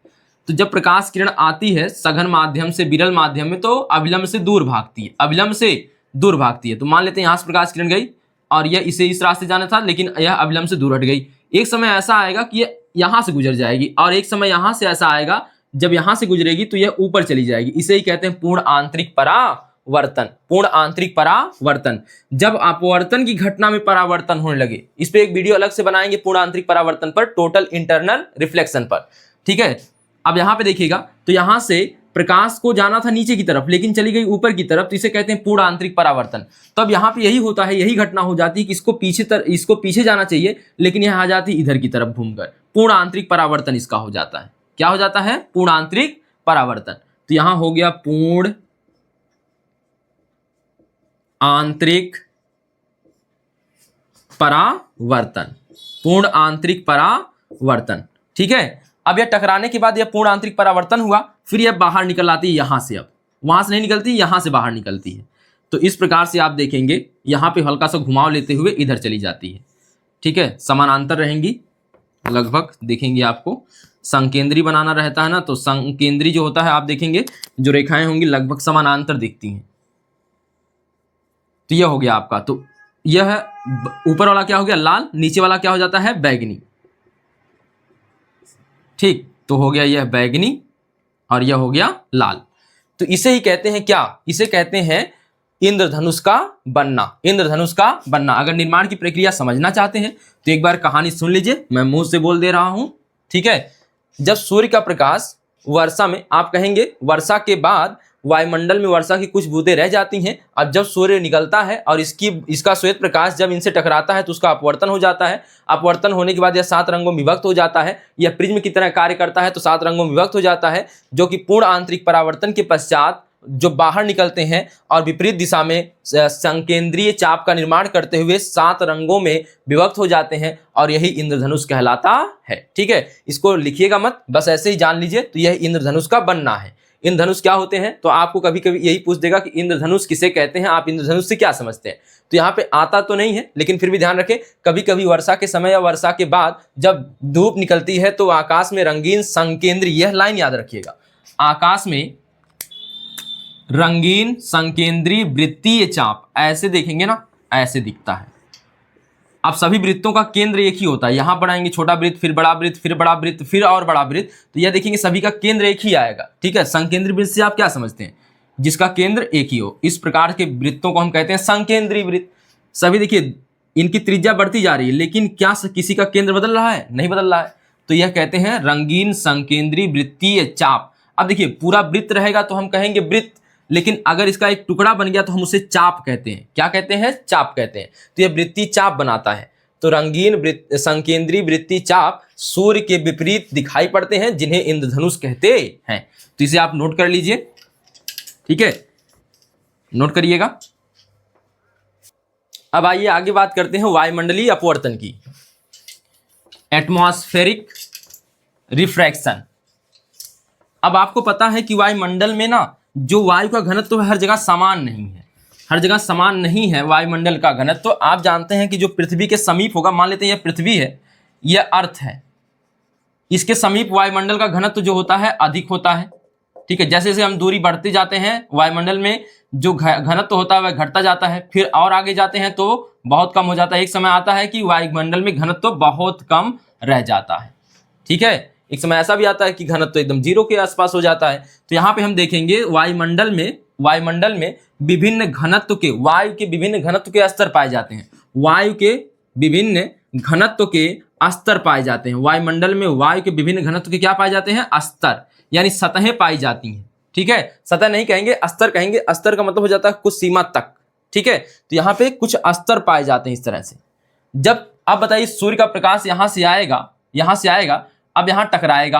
तो जब प्रकाश किरण आती है सघन माध्यम से विरल माध्यम में, तो अविलंब से दूर भागती है, अविलंब से दूर भागती है। तो मान लेते हैं यहाँ से प्रकाश किरण गई और यह इसे इस रास्ते जाना था, लेकिन यह अविलंब से दूर हट गई। एक समय ऐसा आएगा कि यह यहां से गुजर जाएगी, और एक समय यहां से ऐसा आएगा जब यहां से गुजरेगी तो यह ऊपर चली जाएगी। इसे ही कहते हैं पूर्ण आंतरिक परावर्तन। पूर्ण आंतरिक परावर्तन, जब अपवर्तन की घटना में परावर्तन होने लगे। इस पे एक वीडियो अलग से बनाएंगे पूर्ण आंतरिक परावर्तन पर, टोटल इंटरनल रिफ्लेक्शन पर, ठीक है। अब यहां पे देखिएगा, तो यहां से प्रकाश को जाना था नीचे की तरफ, लेकिन चली गई ऊपर की तरफ, तो इसे कहते हैं पूर्ण आंतरिक परावर्तन। तो अब यहाँ पे यही होता है, यही घटना हो जाती है कि इसको पीछे जाना चाहिए, लेकिन यह आ जाती है इधर की तरफ घूमकर। पूर्ण आंतरिक परावर्तन इसका हो जाता है। क्या हो जाता है? पूर्ण आंतरिक परावर्तन। तो यहां हो गया पूर्ण आंतरिक परावर्तन, पूर्ण आंतरिक परावर्तन, ठीक है। अब यह टकराने के बाद यह पूर्ण आंतरिक परावर्तन हुआ, फिर यह बाहर निकल आती है यहां से। अब वहां से नहीं निकलती, यहां से बाहर निकलती है। तो इस प्रकार से आप देखेंगे यहां पे हल्का सा घुमाव लेते हुए इधर चली जाती है, ठीक है। समानांतर रहेंगी लगभग, देखेंगे आपको संकेंद्री बनाना रहता है ना, तो संकेंद्री जो होता है आप देखेंगे जो रेखाएं होंगी लगभग समानांतर दिखती हैं। तो यह हो गया आपका, तो यह ऊपर वाला क्या हो गया? लाल, नीचे वाला क्या हो जाता है? बैगनी, ठीक। तो हो गया यह बैगनी और यह हो गया लाल। तो इसे ही कहते हैं क्या? इसे कहते हैं इंद्रधनुष का बनना, इंद्रधनुष का बनना। अगर निर्माण की प्रक्रिया समझना चाहते हैं तो एक बार कहानी सुन लीजिए, मैं मुंह से बोल दे रहा हूं, ठीक है। जब सूर्य का प्रकाश वर्षा में, आप कहेंगे वर्षा के बाद वायुमंडल में वर्षा की कुछ बूंदें रह जाती हैं। अब जब सूर्य निकलता है और इसका श्वेत प्रकाश जब इनसे टकराता है तो उसका अपवर्तन हो जाता है। अपवर्तन होने के बाद यह 7 रंगों में विभक्त हो जाता है। यह प्रिज्म की तरह कार्य करता है, तो 7 रंगों में विभक्त हो जाता है, जो कि पूर्ण आंतरिक परावर्तन के पश्चात जो बाहर निकलते हैं और विपरीत दिशा में संकेंद्रीय चाप का निर्माण करते हुए 7 रंगों में विभक्त हो जाते हैं और यही इंद्रधनुष कहलाता है। ठीक है, इसको लिखिएगा मत, बस ऐसे ही जान लीजिए। तो यह इंद्रधनुष का बनना है। इंद्रधनुष क्या होते हैं, तो आपको कभी कभी यही पूछ देगा कि इंद्रधनुष किसे कहते हैं, आप इंद्रधनुष से क्या समझते हैं। तो यहाँ पे आता तो नहीं है, लेकिन फिर भी ध्यान रखें, कभी कभी वर्षा के समय या वर्षा के बाद जब धूप निकलती है तो आकाश में रंगीन संकेंद्री, यह लाइन याद रखिएगा, आकाश में रंगीन संकेंद्री वृत्तीय चाप, ऐसे देखेंगे ना, ऐसे दिखता है। अब सभी वृत्तों का केंद्र एक ही होता है, यहां बनाएंगे छोटा वृत्त, फिर बड़ा वृत्त, फिर बड़ा वृत्त, फिर और बड़ा वृत्त, तो यह देखेंगे सभी का केंद्र एक ही आएगा। ठीक है, संकेंद्री वृत्त से आप क्या समझते हैं, जिसका केंद्र एक ही हो। इस प्रकार के वृत्तों को हम कहते हैं संकेंद्री वृत्त। सभी देखिए इनकी त्रिज्या बढ़ती जा रही है, लेकिन क्या किसी का केंद्र बदल रहा है, नहीं बदल रहा है, तो यह कहते हैं रंगीन संकेंद्री वृत्तीय चाप। अब देखिए पूरा वृत्त रहेगा तो हम कहेंगे वृत्त, लेकिन अगर इसका एक टुकड़ा बन गया तो हम उसे चाप कहते हैं। क्या कहते हैं, चाप कहते हैं। तो यह वृत्तीय चाप बनाता है। तो रंगीन संकेंद्री वृत्तीय चाप सूर्य के विपरीत दिखाई पड़ते हैं, जिन्हें इंद्रधनुष कहते हैं। तो इसे आप नोट कर लीजिए। ठीक है, नोट करिएगा। अब आइए आगे बात करते हैं वायुमंडलीय अपवर्तन की, एटमॉस्फेरिक रिफ्रैक्शन। अब आपको पता है कि वायुमंडल में ना जो वायु का घनत्व हर जगह समान नहीं है, हर जगह समान नहीं है वायुमंडल का घनत्व। तो आप जानते हैं कि जो पृथ्वी के समीप होगा, मान लेते हैं यह पृथ्वी है, यह अर्थ है, इसके समीप वायुमंडल का घनत्व जो होता है अधिक होता है। ठीक है, जैसे जैसे हम दूरी बढ़ते जाते हैं वायुमंडल में जो घनत्व होता है वह घटता जाता है, फिर और आगे जाते हैं तो बहुत कम हो जाता है। एक समय आता है कि वायुमंडल में घनत्व बहुत कम रह जाता है। ठीक है, एक समय ऐसा भी आता है कि घनत्व एकदम 0 के आसपास हो जाता है। तो यहाँ पे हम देखेंगे वायुमंडल में विभिन्न घनत्व के, वायु के विभिन्न घनत्व के स्तर पाए जाते हैं। वायु के विभिन्न घनत्व के स्तर पाए जाते हैं। वायुमंडल में वायु के विभिन्न घनत्व के क्या पाए जाते हैं, स्तर, यानी सतहें पाई जाती हैं। ठीक है, सतह नहीं कहेंगे, स्तर कहेंगे। स्तर का मतलब हो जाता है कुछ सीमा तक। ठीक है, तो यहाँ पे कुछ स्तर पाए जाते हैं इस तरह से। जब आप बताइए सूर्य का प्रकाश यहाँ से आएगा, अब यहाँ टकराएगा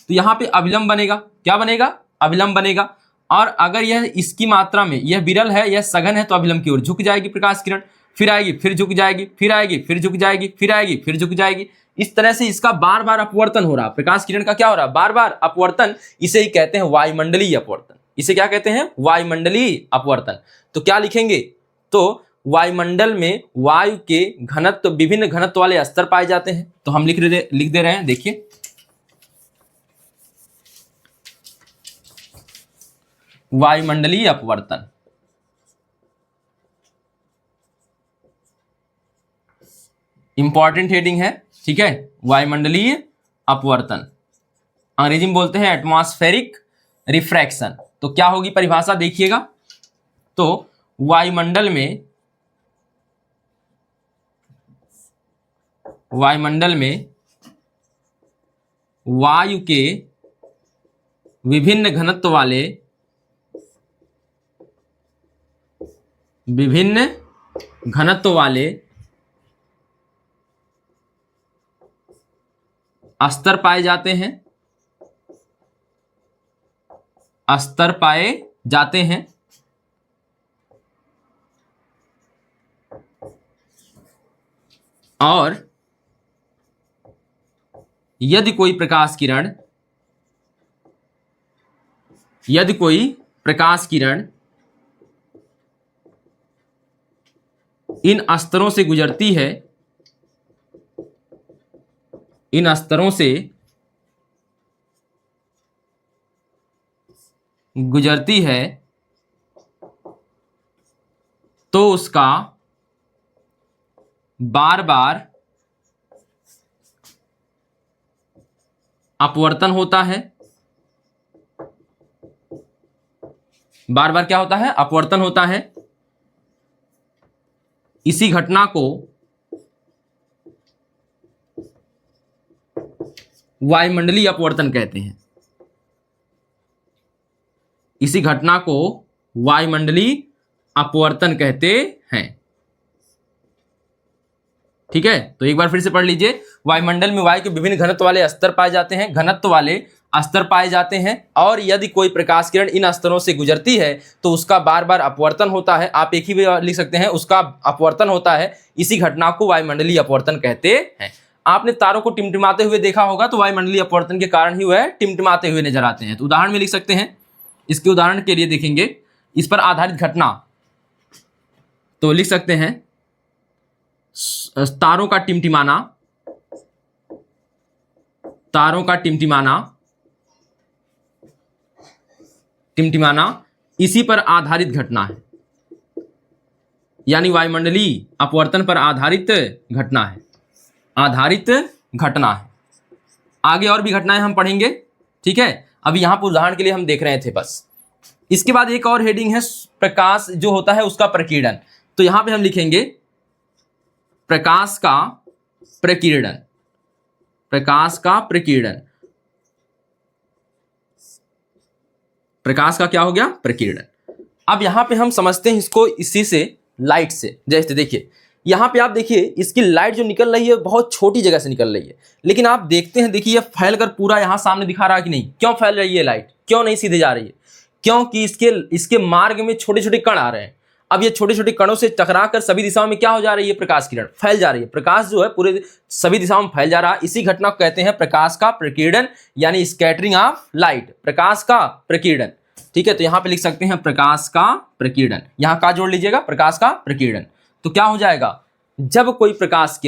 तो यहाँ पे अभिलंब बनेगा। क्या बनेगा, अभिलंब बनेगा। और अगर यह इसकी मात्रा में, यह विरल है, यह सघन है, तो अभिलंब की ओर झुक जाएगी प्रकाश किरण, फिर आएगी, फिर झुक जाएगी, फिर आएगी, फिर झुक जाएगी, फिर आएगी, फिर झुक जाएगी। इस तरह से इसका बार बार अपवर्तन हो रहा, प्रकाश किरण का क्या हो रहा, बार बार अपवर्तन। इसे ही कहते हैं वायुमंडलीय अपवर्तन। इसे क्या कहते हैं, वायुमंडलीय अपवर्तन। तो क्या लिखेंगे, तो वायुमंडल में वायु के घनत्व, विभिन्न घनत्व वाले स्तर पाए जाते हैं। तो हम लिख दे रहे हैं, देखिए वायुमंडलीय अपवर्तन। इंपॉर्टेंट हेडिंग है। ठीक है, वायुमंडलीय अपवर्तन, अंग्रेजी में बोलते हैं एटमॉस्फेरिक रिफ्रैक्शन। तो क्या होगी परिभाषा, देखिएगा। तो वायुमंडल में वायु के विभिन्न घनत्व वाले स्तर पाए जाते हैं, और यदि कोई प्रकाश किरण इन स्तरों से गुजरती है, तो उसका बार बार अपवर्तन होता है। बार बार क्या होता है, अपवर्तन होता है। इसी घटना को वायुमंडलीय अपवर्तन कहते हैं। इसी घटना को वायुमंडलीय अपवर्तन कहते हैं। ठीक है, तो एक बार फिर से पढ़ लीजिए। वायुमंडल में वायु के विभिन्न घनत्व वाले स्तर पाए जाते हैं। घनत्व वाले स्तर पाए जाते हैं, और यदि कोई प्रकाश किरण इन स्तरों से गुजरती है तो उसका बार बार अपवर्तन होता है। आप एक ही भी लिख सकते हैं, उसका अपवर्तन होता है। इसी घटना को वायुमंडलीय अपवर्तन कहते हैं। आपने तारों को टिमटिमाते हुए देखा होगा, तो वायुमंडलीय अपवर्तन के कारण ही वह टिमटिमाते हुए नजर आते हैं। तो उदाहरण में लिख सकते हैं, इसके उदाहरण के लिए देखेंगे इस पर आधारित घटना, तो लिख सकते हैं तारों का टिमटिमाना, तारों का टिमटिमाना इसी पर आधारित घटना है, यानी वायुमंडलीय अपवर्तन पर आधारित घटना है, आधारित घटना है। आगे और भी घटनाएं हम पढ़ेंगे, ठीक है। अभी यहां पर उदाहरण के लिए हम देख रहे थे बस। इसके बाद एक और हेडिंग है प्रकाश जो होता है उसका प्रकीर्णन। तो यहां पे हम लिखेंगे प्रकाश का प्रकीर्णन, प्रकाश का प्रकीर्णन। प्रकाश का क्या हो गया? प्रकीर्णन। अब यहां पे हम समझते हैं इसको इसी से, लाइट से। जैसे देखिए यहां पे आप देखिए इसकी लाइट जो निकल रही है बहुत छोटी जगह से निकल रही है, लेकिन आप देखते हैं, देखिए ये फैल कर पूरा यहां सामने दिखा रहा है कि नहीं? क्यों फैल रही है लाइट? क्यों नहीं सीधे जा रही है? क्योंकि इसके मार्ग में छोटे छोटे कण आ रहे हैं। अब ये छोटे छोटे कणों से टकरा कर सभी दिशाओं में क्या हो जा रही है? प्रकाश किरण फैल जा रही है। प्रकाश जो है पूरे सभी दिशाओं में फैल जा रहा है। इसी घटना को कहते हैं प्रकाश का प्रकीर्णन, यानी स्कैटरिंग ऑफ लाइट, प्रकाश का प्रकीर्णन। ठीक है, तो यहां पे लिख सकते हैं प्रकाश का प्रकीर्णन। यहां का जोड़ लीजिएगा, प्रकाश का प्रकीर्णन। तो क्या हो जाएगा? जब कोई प्रकाश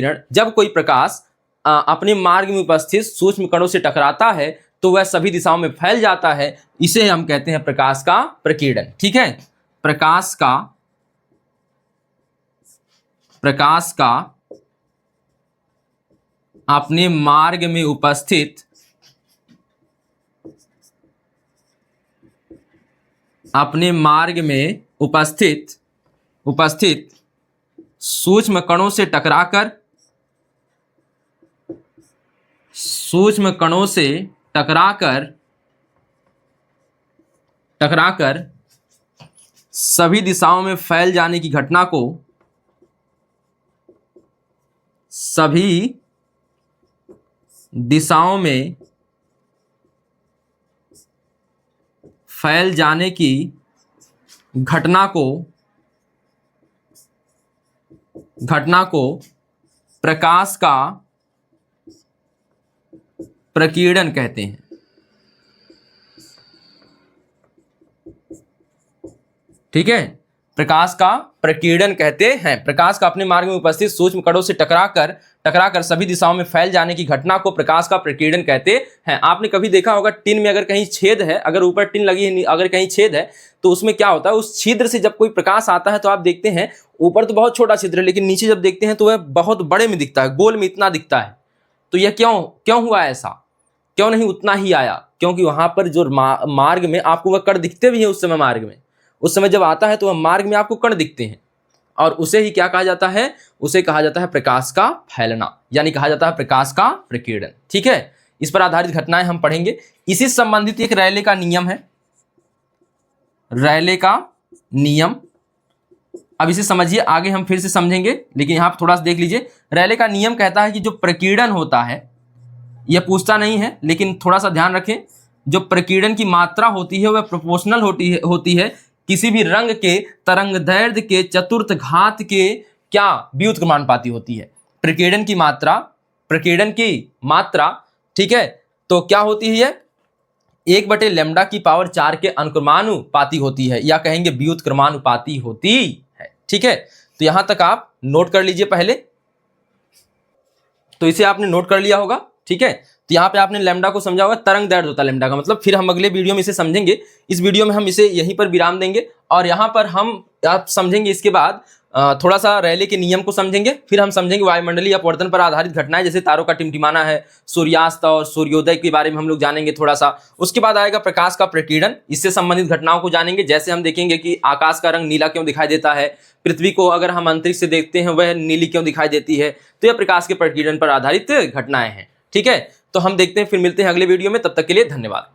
अपने मार्ग में उपस्थित सूक्ष्म कणों से टकराता है तो वह सभी दिशाओं में फैल जाता है। इसे हम कहते हैं प्रकाश का प्रकीर्णन। ठीक है, प्रकाश का अपने मार्ग में उपस्थित सूक्ष्म कणों से टकराकर सभी दिशाओं में फैल जाने की घटना को प्रकाश का प्रकीर्णन कहते हैं। ठीक है, प्रकाश का प्रकीर्णन कहते हैं। प्रकाश का अपने मार्ग में उपस्थित सूक्ष्म कणों से टकराकर सभी दिशाओं में फैल जाने की घटना को प्रकाश का प्रकीर्णन कहते हैं। आपने कभी देखा होगा टिन में अगर कहीं छेद है, अगर ऊपर टिन लगी है, अगर कहीं छेद है तो उसमें क्या होता है? उस छिद्र से जब कोई प्रकाश आता है तो आप देखते हैं ऊपर तो बहुत छोटा छिद्र है, लेकिन नीचे जब देखते हैं तो वह बहुत बड़े में दिखता है, गोल में इतना दिखता है। तो यह क्यों हुआ? ऐसा क्यों नहीं उतना ही आया? क्योंकि वहां पर जो मार्ग में आपको वह कण दिखते भी है, उस समय जब आता है तो वह मार्ग में आपको कण दिखते हैं, और उसे ही क्या कहा जाता है? उसे कहा जाता है प्रकाश का फैलना, यानी कहा जाता है प्रकाश का प्रकीर्णन। ठीक है, इस पर आधारित घटनाएं हम पढ़ेंगे। इसी से संबंधित एक रेले का नियम है, रेले का नियम। अब इसे समझिए, आगे हम फिर से समझेंगे, लेकिन यहां पर थोड़ा सा देख लीजिए। रेले का नियम कहता है कि जो प्रकीर्णन होता है, यह पूछता नहीं है, लेकिन थोड़ा सा ध्यान रखें, जो प्रकीर्णन की मात्रा होती है वह प्रोपोर्शनल होती है किसी भी रंग के तरंगदैर्ध्य के चतुर्थ घात के क्या व्युत्क्रमानुपाती होती है। प्रकीर्णन की मात्रा, ठीक है, तो क्या होती है? 1/λ की पावर 4 के अनुक्रमानुपाती होती है, या कहेंगे व्युत्क्रमानुपाती होती है। ठीक है, तो यहां तक आप नोट कर लीजिए पहले। तो इसे आपने नोट कर लिया होगा। ठीक है, तो यहाँ पे आपने लैम्डा को समझा होगा, तरंग दैर्ध्य होता है लैम्डा का मतलब। फिर हम अगले वीडियो में इसे समझेंगे। इस वीडियो में हम इसे यहीं पर विराम देंगे, और यहाँ पर आप समझेंगे इसके बाद थोड़ा सा रेले के नियम को समझेंगे। फिर हम समझेंगे वायुमंडलीय अपवर्तन पर आधारित घटनाएं, जैसे तारों का टिमटिमाना है, सूर्यास्त और सूर्योदय के बारे में हम लोग जानेंगे थोड़ा सा। उसके बाद आएगा प्रकाश का प्रकीर्णन, इससे संबंधित घटनाओं को जानेंगे। जैसे हम देखेंगे कि आकाश का रंग नीला क्यों दिखाई देता है, पृथ्वी को अगर हम अंतरिक्ष से देखते हैं वह नीली क्यों दिखाई देती है। तो यह प्रकाश के प्रकीर्णन पर आधारित घटनाएं हैं। ठीक है, तो हम देखते हैं, फिर मिलते हैं अगले वीडियो में। तब तक के लिए धन्यवाद।